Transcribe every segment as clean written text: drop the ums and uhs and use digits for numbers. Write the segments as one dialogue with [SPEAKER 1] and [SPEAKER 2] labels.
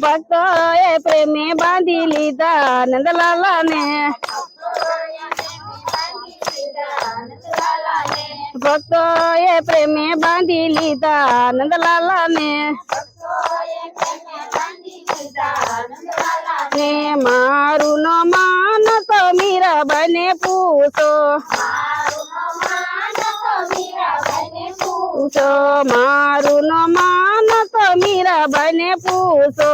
[SPEAKER 1] ભક્તો એ પ્રેમે બાંધી લીધા નંદલાલા ને ભક્તો એ પ્રેમે બાંધી લીધા નંદલાલા ને ને મારું નો માન તો મીરાબાઈ ને પૂછો મારું નો માન તો મીરાબાઈ ને પૂછો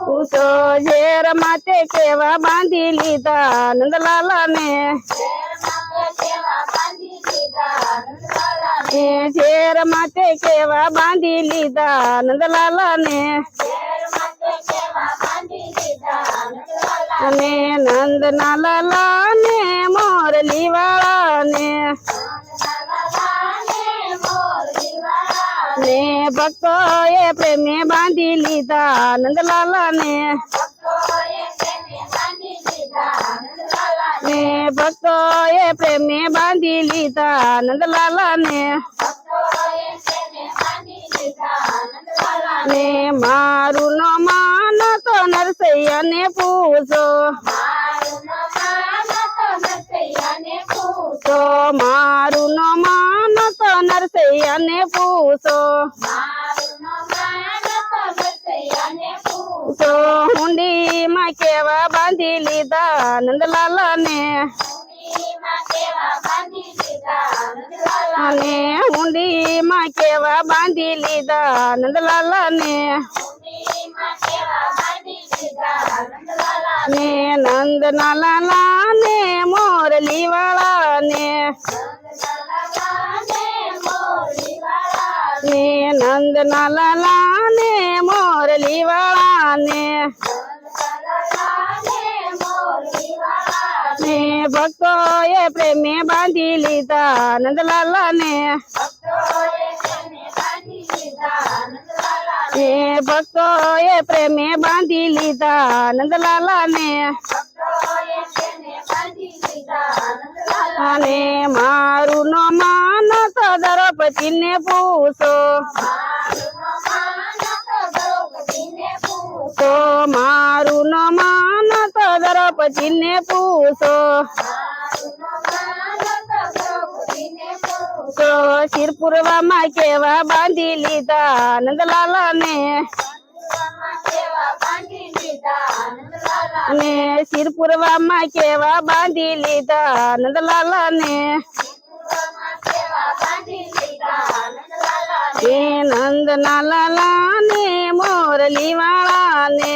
[SPEAKER 1] પૂછો ઝેર માટે કેવા બાંધી લીધા નંદલાલા ને ઝેર માટે કેવા બાંધી લીધા નંદલાલા ને અને નંદના લાલા ને મોરલી વાળા ને ભક્તો એ પ્રેમે બાંધી લીધા નંદલાલા ને ભક્તો એ પ્રેમે બાંધી લીધા નંદલાલા ને મારું નો માન તો નરસૈયા ને પૂછો તો મારું નો માન તો નરસૈયા ને પૂછો તો હુંડી માં કેવા બાંધી લીધા નંદલાલા ને અને હુંડી માં કેવા બાંધી લીધા નંદલાલા ને નંદના લાલા ને મોરલી વાળા ને નંદના લાલા ને મોરલી વાળા ને ભક્તો એ પ્રેમે બાંધી લીધા નંદલાલા ને ભક્તો એ પ્રેમે બાંધી લીધા નંદલાલા ને અને મારું નો માન તો દ્રૌપદી ને પૂછો તો મારું નો માન તો દ્રૌપદી ને પૂછો તો શિરપુરવા માં કેવા બાંધી લીધા નંદલાલા ને અને શિરપુરવા માં કેવા બાંધી લીધા નંદલાલા ને નંદના લાલા ને મોરલી વાળા ને